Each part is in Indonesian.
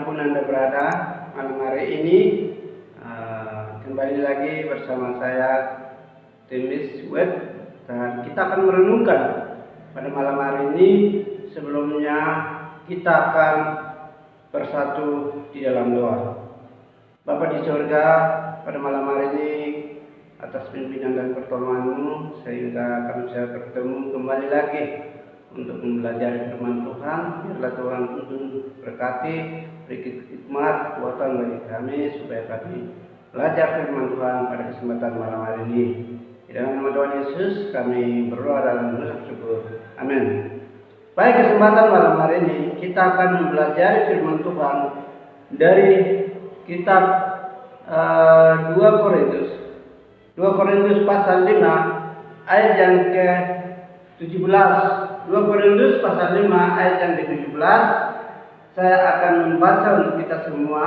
dimanapun Anda berada malam hari ini, kembali lagi bersama saya Timis Web, dan kita akan merenungkan pada malam hari ini. Sebelumnya kita akan bersatu di dalam doa. Bapa di surga, pada malam hari ini atas pimpinan dan pertolongan-Mu sehingga kami bisa bertemu kembali lagi untuk mempelajari firman Tuhan. Biarlah Tuhan untuk berkati, beri hikmat, kekuatan bagi kami supaya kami belajar firman Tuhan pada kesempatan malam hari ini. Di dalam nama Tuhan Yesus kami berdoa dan mengucap syukur. Amin. Baik, kesempatan malam hari ini kita akan mempelajari firman Tuhan dari kitab 2 Korintus pasal 5 ayat yang ke-17. 2 Korintus pasal 5 ayat yang ke-17. Saya akan membaca untuk kita semua.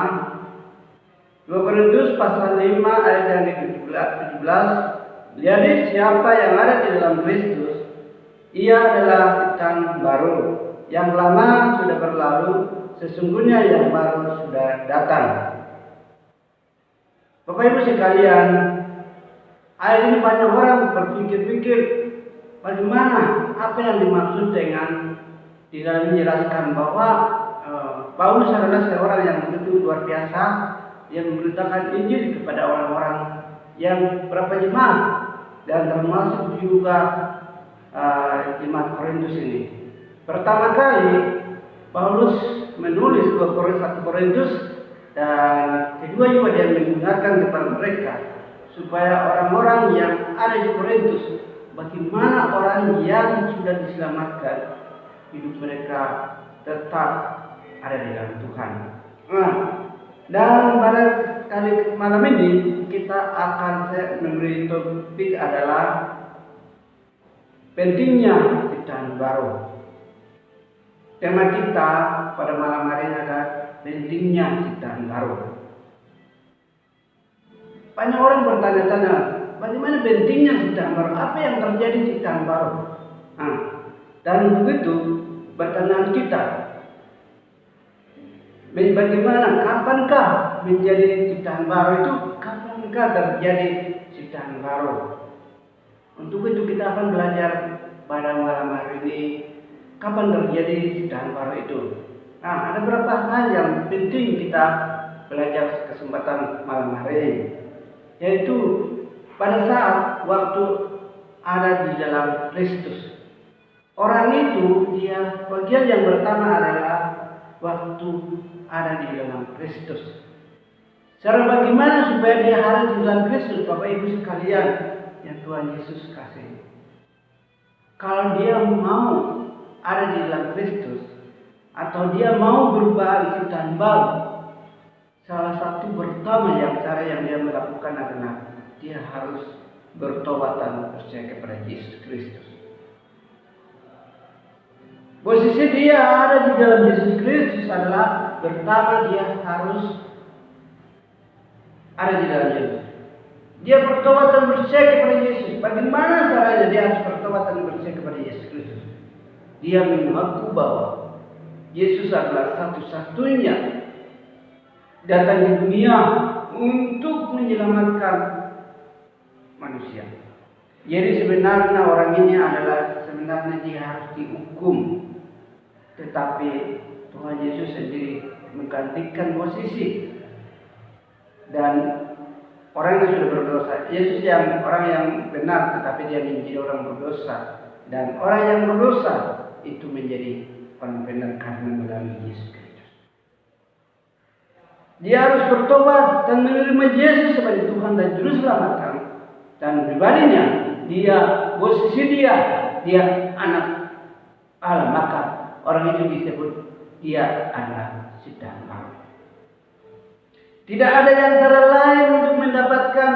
2 Korintus pasal 5 ayat yang ke-17. Jadi siapa yang ada di dalam Kristus, ia adalah ciptaan baru. Yang lama sudah berlalu, sesungguhnya yang baru sudah datang. Bapak Ibu sekalian, ayat ini banyak orang berpikir-pikir bagaimana, apa yang dimaksud dengan di dalam menjelaskan bahwa Paulus adalah seorang yang begitu luar biasa, yang memberitakan Injil kepada orang-orang yang berapa jemaat, dan termasuk juga jemaat Korintus ini. Pertama kali Paulus menulis 1 Korintus, dan kedua juga dia mengingatkan kepada mereka supaya orang-orang yang ada di Korintus, bagaimana orang yang sudah diselamatkan, hidup mereka tetap ada di dalam Tuhan. Dan pada kali malam ini kita akan memberi topik adalah pentingnya ciptaan baru. Tema kita pada malam hari ini adalah pentingnya ciptaan baru. Banyak orang bertanya-tanya, bagaimana pentingnya ciptaan baru? Apa yang terjadi ciptaan baru? Dan begitu pertanyaan kita, bagaimana, kapankah menjadi ciptaan baru itu? Kapankah terjadi ciptaan baru? Untuk itu kita akan belajar pada malam hari ini, kapan terjadi ciptaan baru itu. Ada beberapa hal yang penting kita belajar kesempatan malam hari ini, yaitu pada saat waktu ada di dalam Kristus. Orang itu, dia bagian yang pertama adalah waktu ada di dalam Kristus. Cara bagaimana supaya dia ada di dalam Kristus, Bapak Ibu sekalian yang Tuhan Yesus kasih? Kalau dia mau ada di dalam Kristus, atau dia mau berubah ciptaan baru, salah satu pertama cara yang dia melakukan adalah dia harus bertobat dan percaya kepada Yesus Kristus. Posisi dia ada di dalam Yesus Kristus adalah pertama dia harus ada di dalam Yesus. Dia bertobat dan percaya kepada Yesus. Bagaimana caranya dia harus bertobat dan percaya kepada Yesus Kristus? Dia mengaku bahwa Yesus adalah satu-satunya datang di dunia untuk menyelamatkan manusia. Jadi sebenarnya orang ini sebenarnya dia harus dihukum, tetapi Tuhan Yesus sendiri menggantikan posisi, dan orang yang sudah berdosa, Yesus yang orang yang benar, tetapi dia menjadi orang berdosa, dan orang yang berdosa itu menjadi orang benar karena melalui Yesus Kristus. Dia harus bertobat dan menerima Yesus sebagai Tuhan dan Juru Selamat, dan pribadinya posisi dia anak Allah, maka orang itu disebut dia adalah ciptaan baru. Tidak ada yang cara lain untuk mendapatkan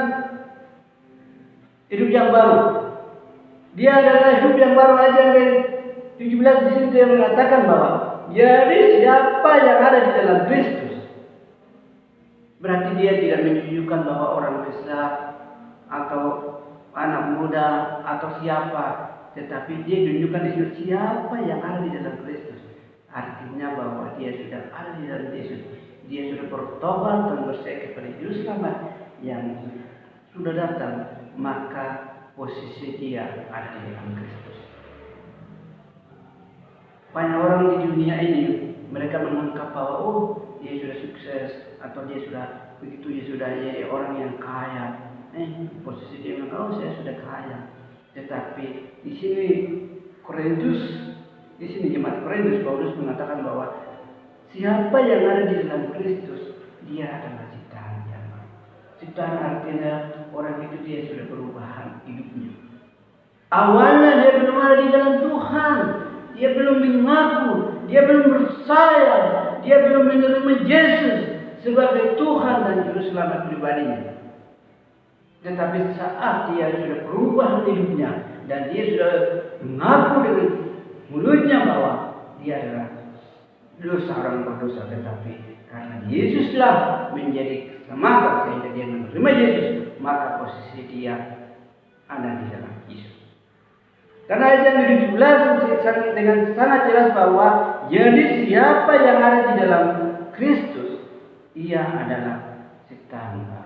hidup yang baru. Dia adalah hidup yang baru. Ayat yang 17 di sini dia mengatakan bahwa jadi siapa yang ada di dalam Kristus, berarti dia tidak menunjukkan bahwa orang besar atau anak muda atau siapa, tetapi dia tunjukkan di sini siapa yang ada di dalam Kristus. Artinya bahwa dia sudah ada di dalam Yesus. dia sudah bertobat dan percaya kepada Juru Selamat yang sudah datang, maka posisi dia ada di dalam Kristus. Banyak orang di dunia ini mereka menganggap bahwa dia sudah sukses atau dia sudah begitu, dia sudah jadi orang yang kaya. Posisi dia bilang, saya sudah kaya. Tetapi di sini jemaat Korintus, Paulus mengatakan bahwa siapa yang ada di dalam Kristus, dia adalah ciptaan yang baru. Ciptaan artinya orang itu dia sudah perubahan hidupnya. Awalnya dia belum ada di dalam Tuhan, dia belum mengaku, dia belum percaya, dia belum menerima Yesus sebagai Tuhan dan Juru Selamat pribadinya. Tetapi saat dia sudah berubah hidupnya dan dia sudah mengaku dengan mulutnya bahwa dia adalah orang berdosa, tetapi karena Yesuslah menjadi keselamatan sehingga dia menerima Yesus, maka posisi dia ada di dalam Yesus. Karena ayat yang ke-17 dengan sangat jelas bahwa jadi siapa yang ada di dalam Kristus, ia adalah ciptaan baru.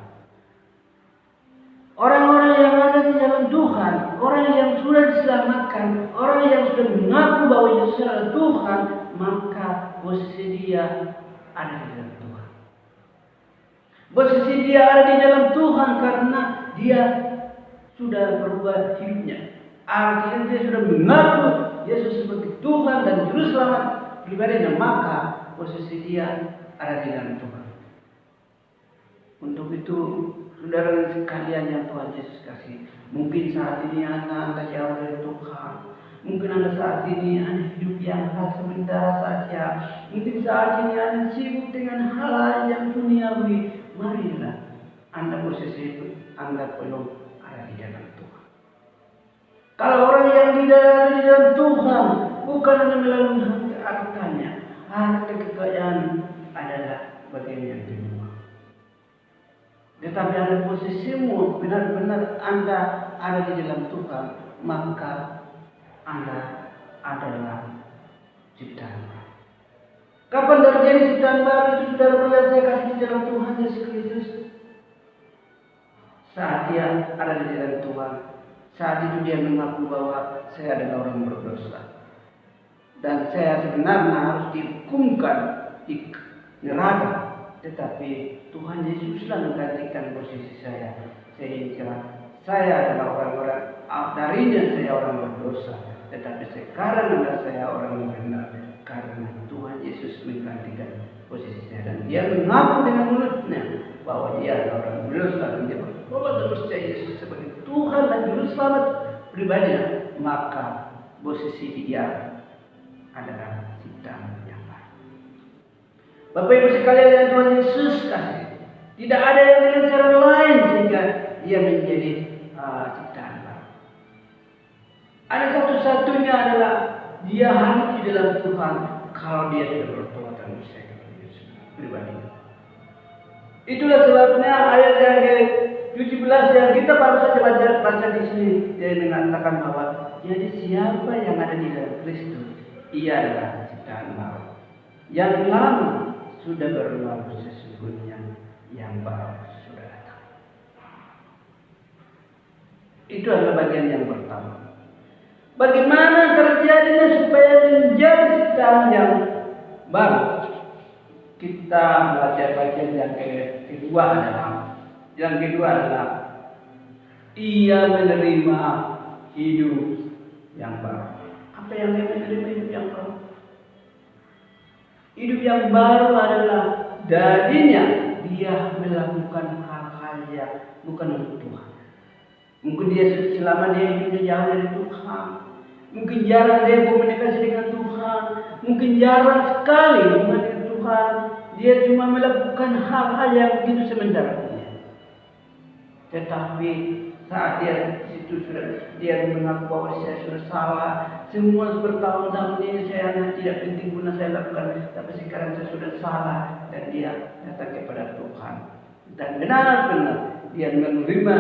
Orang-orang yang ada di dalam Tuhan, orang yang sudah diselamatkan, orang yang sudah mengaku bahwa Yesus adalah Tuhan, maka posisi dia ada di dalam Tuhan. Posisi dia ada di dalam Tuhan karena dia sudah berubah hidupnya. Artinya dia sudah mengaku Yesus sebagai Tuhan dan Juru Selamat pribadinya, maka posisi dia ada di dalam Tuhan. Untuk itu, saudara sekalian yang Tuhan Yesus kasih, mungkin saat ini Anda jauh dari Tuhan. Mungkin Anda saat ini Anda hidup yang hal sementara saja. Mungkin saat ini Anda sibuk dengan hal yang duniawi. Marilah Anda posisi itu, Anda belum ada di dalam Tuhan. Kalau orang yang tidak ada di dalam Tuhan, bukan hanya melalui hartanya, harta kekayaan adalah bagian yang kedua. Tetapi ada posisimu, benar-benar Anda ada di dalam Tuhan, maka Anda adalah ciptaan baru. Kapan terjadi ciptaan baru itu, saudara yang saya kasih di dalam Tuhan Yesus Kristus? Saat dia ada di dalam Tuhan, saat itu dia mengaku bahwa saya adalah orang berdosa. Dan saya sebenarnya harus dihukumkan di neraka. Tetapi Tuhan Yesuslah menggantikan posisi saya, sehingga saya adalah orang-orang darinya saya orang berdosa, tetapi sekarang adalah saya orang yang benar karena Tuhan Yesus menggantikan posisi saya, dan dia mengaku dengan mulutnya bahwa dia adalah orang berdosa dan dia bertobat dan percaya Yesus sebagai Tuhan dan Juru Selamat pribadinya, maka posisi dia adalah ciptaan yang baru. Bapak Ibu sekalian yang Tuhan Yesus kasih, tidak ada yang dengan cara lain sehingga dia menjadi ciptaan baru. Ada satu-satunya adalah dia hanya di dalam Tuhan kalau dia sudah bertobat dan percaya kepada Yesus pribadi. Itulah sebabnya ayat yang ke-17 yang kita baru saja baca di sini, dia mengatakan bahwa jadi siapa yang ada di dalam Kristus, ia adalah ciptaan baru. Yang lama sudah berlalu, sesungguhnya yang baru sudah datang. Itu adalah bagian yang pertama. Bagaimana terjadinya supaya menjadi ciptaan yang baru? Kita belajar bagian yang kedua adalah ia menerima hidup yang baru. Apa yang dia menerima hidup yang baru? Hidup yang baru adalah darinya dia melakukan hal-hal yang bukan untuk Tuhan. Mungkin dia selama dia hidupnya jauh dari Tuhan, mungkin jarang dia komunikasi dengan Tuhan, mungkin jarang sekali hubungan dengan Tuhan. Dia cuma melakukan hal-hal yang begitu sementara. Tetapi saat dia situ sudah dia mengaku bahwa saya sudah salah, semua bertahun-tahun ini saya tidak penting guna saya lakukan, tapi sekarang saya sudah salah, dan dia datang kepada Tuhan dan benar-benar dia menerima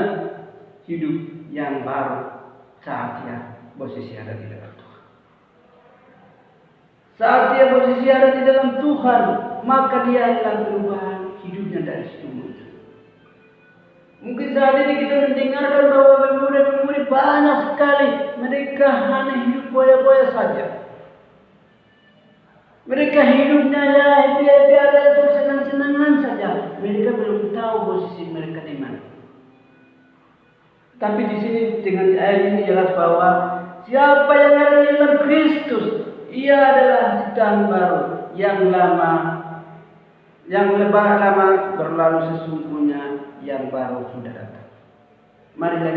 hidup yang baru saat dia posisi ada di dalam Tuhan. Saat dia posisi ada di dalam Tuhan, maka dia adalah perubahan hidupnya dari situ muncul. Mungkin saat ini kita mendengarkan bahwa pemuda-pemudi banyak sekali mereka hanya hidup boya-boya saja. Mereka hidupnya ya happy-happy ada untuk senang-senangan saja. Mereka belum tahu posisi mereka di mana. Tapi di sini dengan ayat ini jelas bahwa siapa yang ada di dalam Kristus, ia adalah ciptaan baru. Yang lama berlalu sesungguhnya, yang baru sudah datang. Marilah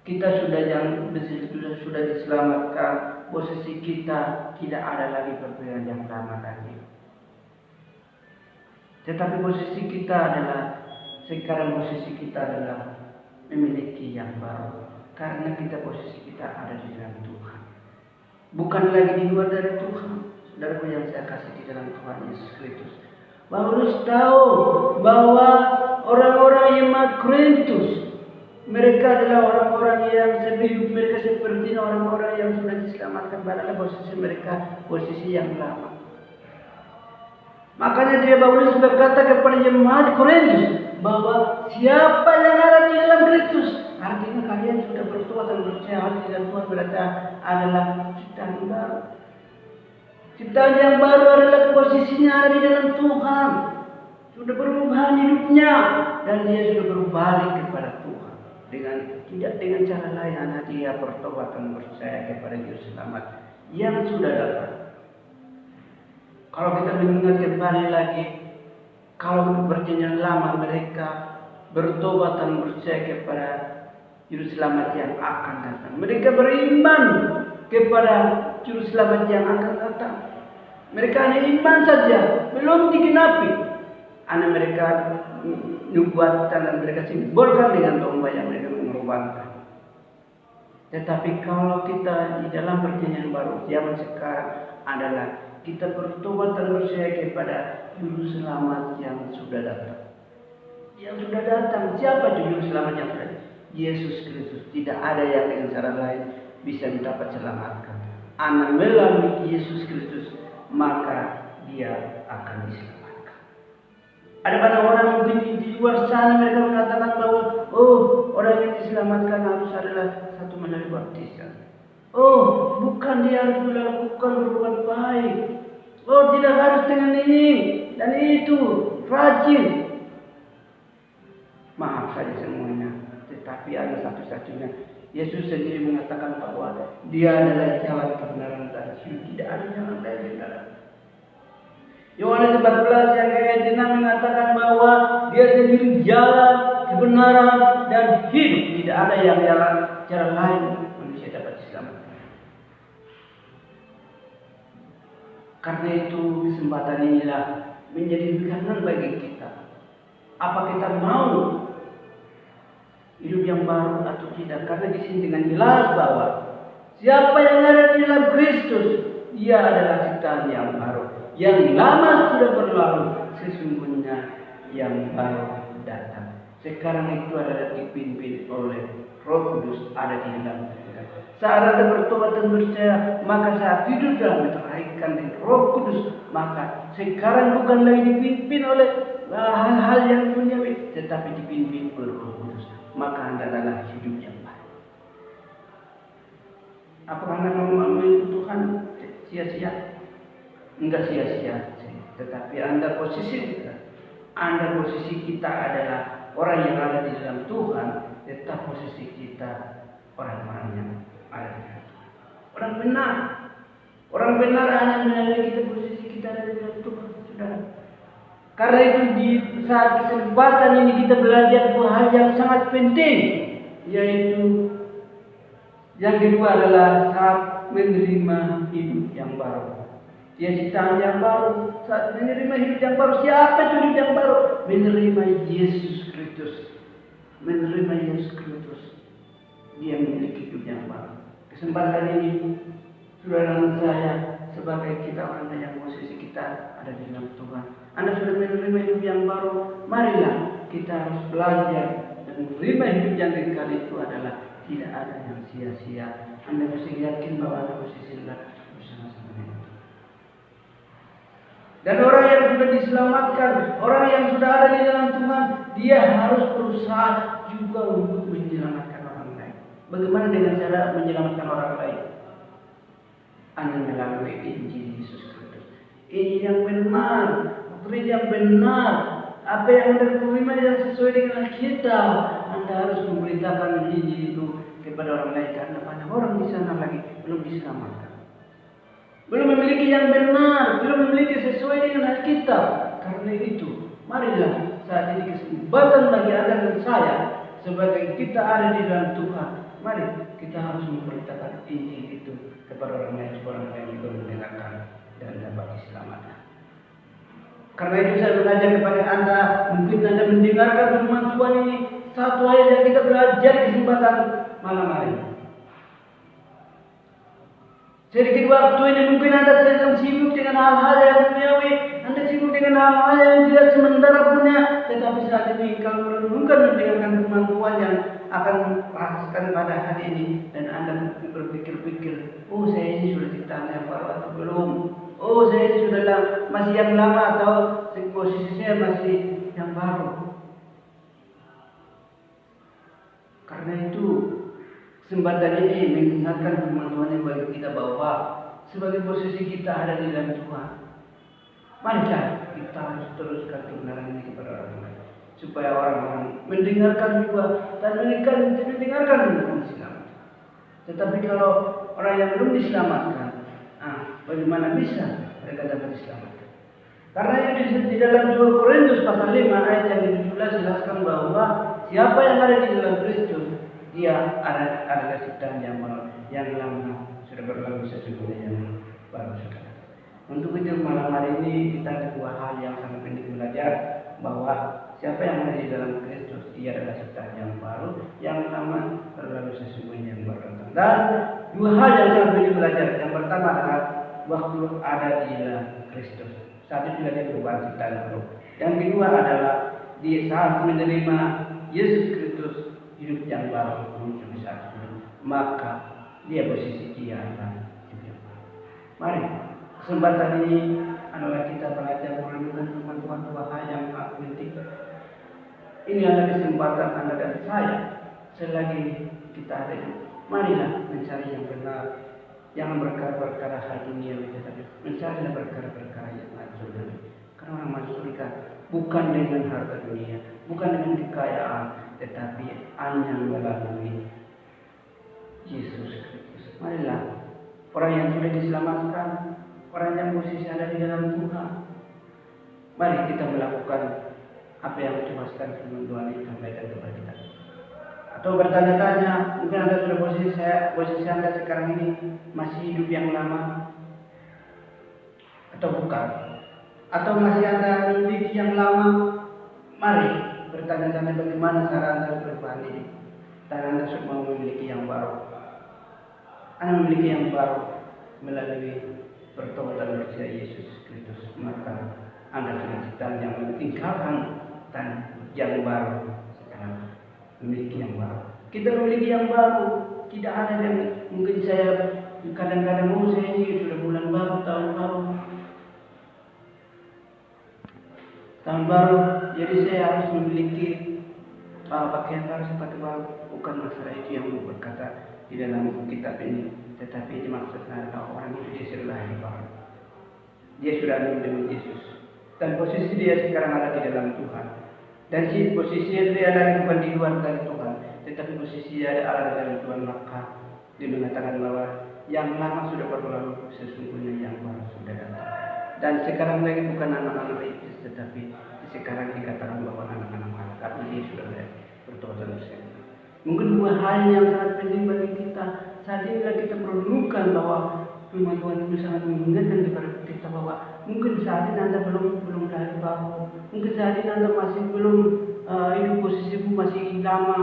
kita sudah diselamatkan. Posisi kita tidak ada lagi perbedaan yang lama lagi. Tetapi posisi kita adalah memiliki yang baru. Karena posisi kita ada di dalam Tuhan. Bukan lagi di luar dari Tuhan. Saudaraku yang saya kasih di dalam Tuhan Yesus Kristus. Paulus tahu bahwa orang-orang yang Korintus, mereka adalah orang-orang yang hidup mereka seperti orang-orang yang sudah diselamatkan. Padahal posisi mereka posisi yang lama. Makanya dia Paulus berkata kepada jemaat Korintus bahwa siapa yang ada di dalam Kristus, artinya kalian sudah bertobat dan percaya di dalam Tuhan, berarti adalah ciptaan baru. Ciptaan yang baru adalah posisinya ada di dalam Tuhan. Sudah berubah hidupnya dan dia sudah berbalik kepada Tuhan. Tidak dengan cara lain, anak dia bertobat dan percaya kepada Juru Selamat yang sudah datang. Kalau kita mengingat kembali lagi, kalau perjanjian lama mereka bertobat dan percaya kepada Juru Selamat yang akan datang. Mereka beriman kepada Juru Selamat yang akan datang. Mereka hanya iman saja, belum digenapi. Anak mereka nubuatan dan mereka simbolkan dengan domba yang mereka mengorbankan. Tetapi kalau kita di dalam perjanjian baru zaman sekarang adalah kita bertobat dan percaya kepada Juru Selamat yang sudah datang. Yang sudah datang, siapa Juru Selamat yang sudah datang? Yesus Kristus. Tidak ada yang dengan cara lain bisa dapat selamatkan. Anak melalui Yesus Kristus, maka dia akan diselamatkan. Ada banyak orang mungkin di luar sana mereka mengatakan bahwa orang yang diselamatkan harus adalah satu menerima baptisan. Bukan, dia harus melakukan berbuat baik. Tidak harus dengan ini dan itu, rajin. Maaf saja semuanya. Tetapi ada satu-satunya. Yesus sendiri mengatakan bahwa dia adalah jalan kebenaran dan hidup. Tidak ada jalan lain. Yohanes 14 yang ayat 6 mengatakan bahwa dia sendiri jalan kebenaran dan hidup. Tidak ada yang jalan lain manusia dapat diselamatkan. Karena itu kesempatan inilah menjadi pilihan bagi kita. Apa kita mau hidup yang baru atau tidak? Karena di sini dengan jelas bahwa siapa yang ada di dalam Kristus, ia adalah ciptaan yang baru. Yang lama sudah berlalu, sesungguhnya yang baru datang. Sekarang itu adalah dipimpin oleh Roh Kudus ada di dalam kita. Saat ada bertobat dan percaya, maka saat hidup dalam diteraikan dengan Roh Kudus, maka sekarang bukan lagi dipimpin oleh hal-hal yang duniawi, tetapi dipimpin oleh Roh Kudus. Maka Anda adalah hidup yang baru. Apakah Anda memahami Tuhan sia-sia? Enggak sia-sia, tetapi posisi kita adalah orang yang ada di dalam Tuhan, tetap posisi kita orang-orang yang ada di dalam Tuhan. Orang benar hanya menilai kita posisi kita ada di dalam Tuhan, saudara. Karena itu di saat kesempatan ini kita belajar hal yang sangat penting, yaitu yang kedua adalah saat menerima hidup yang baru. Dia ciptaan yang baru. Saat menerima hidup yang baru, siapa itu hidup yang baru? Menerima Yesus Kristus. Menerima Yesus Kristus. Dia memiliki hidup yang baru. Kesempatan ini, saudara dan saya, sebagai kita orang yang posisi kita ada di dalam Tuhan. Anda sudah menerima hidup yang baru. Marilah kita harus belajar dan menerima hidup yang kekal itu adalah tidak ada yang sia-sia. Anda mesti yakin bahwa Anda posisi bersama-sama dengan Tuhan. Dan orang yang sudah diselamatkan, orang yang sudah ada di dalam Tuhan, dia harus berusaha juga untuk menyelamatkan orang lain. Bagaimana dengan cara menyelamatkan orang lain? Anda melalui Injil Yesus Kristus. Injil yang benar, doktrin yang benar, apa yang Anda terima yang sesuai dengan kita. Anda harus memberitakan Injil itu kepada orang lain, karena banyak orang di sana lagi belum diselamatkan, belum memiliki yang benar, belum memiliki sesuai dengan Alkitab. Karena itu, marilah saat ini kesempatan bagi Anda dan saya sebagai kita ada di dalam Tuhan. Mari kita harus memberitakan Injil itu kepada orang lain supaya orang lain juga mendengarkan dan dapat diselamatkan. Karena itu saya mengajak kepada Anda, mungkin Anda mendengarkan firman Tuhan ini, satu ayat yang kita belajar di kesempatan malam hari. Sedikit waktu ini mungkin Anda sedang sibuk dengan hal-hal yang duniawi, Anda sibuk dengan hal-hal yang tidak sementara punya, tetapi saat ini kalau merenungkan mendengarkan firman Tuhan yang akan merasakan pada hari ini, dan Anda berpikir-pikir, oh saya ini sudah ciptaan yang baru atau belum? Oh saya ini sudah masih yang lama atau posisinya masih yang baru? Karena itu kesempatan ini mengingatkan firman Tuhan yang bagi kita bahwa sebagai posisi kita ada di dalam Tuhan, marilah kita harus teruskan kebenaran ini kepada orang lain, supaya orang-orang mendengarkan juga dan mendengarkan belum diselamatkan. Tetapi kalau orang yang belum diselamatkan, bagaimana bisa mereka dapat diselamatkan? Karena di dalam 2 Korintus pasal 5 ayat yang ke-17 jelaskan bahwa siapa yang ada di dalam Kristus, dia adalah ciptaan yang baru, yang lama sudah berlalu, sesungguhnya yang baru sudah. Untuk itu malam hari ini kita ada dua hal yang sangat penting belajar, bahwa siapa yang ada di dalam Kristus, dia adalah ciptaan yang baru, yang lama berlalu, sesungguhnya yang baru datang. Dan dua hal yang sangat penting belajar. Yang pertama adalah waktu ada di dalam Kristus, saat itu dia berubah ciptaan baru. Yang kedua adalah di saat menerima Yesus Kristus, hidup yang baru muncul di saat itu, maka dia posisi dia adalah hidup yang baru. Mari kesempatan ini adalah kita belajar merenungkan firman Tuhan, dua hal yang sangat penting. Ini adalah kesempatan Anda dan saya selagi kita ada ini. Marilah mencari yang benar, jangan perkara-perkara hal dunia, tetapi mencarilah perkara-perkara yang surga. Karena orang masuk surga bukan dengan harta dunia, bukan dengan kekayaan, tetapi hanya melalui Yesus Kristus. Marilah orang yang sudah diselamatkan, orang yang posisi ada di dalam Tuhan, mari kita melakukan apa yang ditugaskan firman Tuhan itu sampaikan kepada kita. Atau bertanya-tanya, mungkin Anda sudah posisi Anda sekarang ini masih hidup yang lama atau bukan? Atau masih Anda memiliki yang lama? Mari bertanya-tanya bagaimana cara Anda berubah ini, dan Anda sudah mau memiliki yang baru. Anda memiliki yang baru melalui bertobat dan percaya Yesus Kristus, maka Anda sudah ciptaan yang meninggalkan dan yang baru. Sekarang memiliki yang baru. Kita memiliki yang baru. Tidak ada yang mungkin saya kadang-kadang saya ini sudah bulan baru, tahun baru, jadi saya harus memiliki pakaian baru, sepatu baru. Bukan masalah itu yang berkata di dalam kitab ini, tetapi ini maksudnya adalah orang itu dia sudah lahir baru. Dia sudah ada dengan Yesus, dan posisi dia sekarang ada di dalam Tuhan. Dan posisi dia ada bukan di luar dari Tuhan, tetapi posisi dia ada di dalam Tuhan. Maka dia mengatakan bahwa yang lama sudah berlalu, sesungguhnya yang baru sudah datang. Dan sekarang lagi bukan anak-anak iblis, tetapi sekarang dikatakan bahwa anak-anak Allah, karena dia sudah bertobat dan bersih. Mungkin dua hal yang sangat penting bagi kita saat ini kita merenungkan bahwa firman Tuhan itu sangat mengingatkan kepada kita bahwa mungkin saat ini Anda belum lahir baru, mungkin saat ini Anda masih belum hidup posisimu masih lama.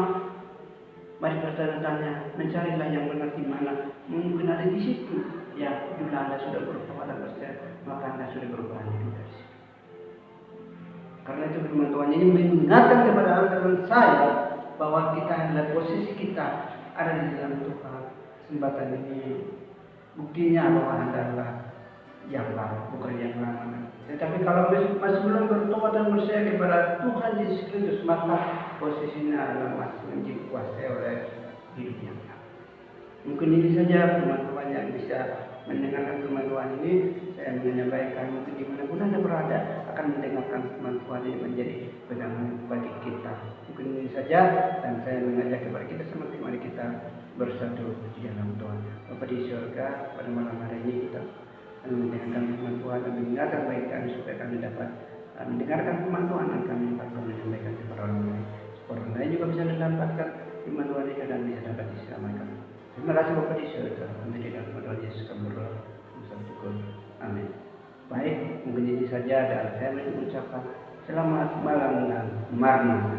Mari bertanya-tanya, mencarilah yang benar di mana. Mungkin ada di situ. Ya, jumlah Anda sudah berubah dan bersih, maka Anda sudah berubah hidup dari situ. Karena itu firman Tuhan ini mengingatkan kepada Anda dan saya bahwa kita adalah posisi kita ada di dalam Tuhan. Kesempatan ini buktinya bahwa Anda adalah yang baru, bukan yang lama. Tetapi kalau masih belum bertobat dan percaya kepada Tuhan Yesus Kristus, maka posisinya adalah masih dikuasai oleh hidupnya. Mungkin ini saja teman-teman yang bisa mendengarkan firman Tuhan ini. Saya menyampaikan mungkin dimanapun Anda berada akan mendengarkan firman Tuhan ini menjadi pegangan bagi kita. Mungkin ini saja, dan saya mengajak kepada kita semua, mari kita bersatu di dalam Tuhan. Bapa di surga, pada malam hari ini kita mendengarkan firman Tuhan dan mendengarkan baik kami supaya kami dapat mendengarkan firman Tuhan dan kami dapat menyampaikan kepada orang lain. Supaya orang lain juga bisa mendapatkan firman Tuhan ini dan bisa dapat diselamatkan. Terima kasih Bapak di surga, untuk di dalam Tuhan Yesus kami berdoa. Syukur. Amin. Baik, mungkin ini saja dan saya mengucapkan selamat malam dan Maranatha.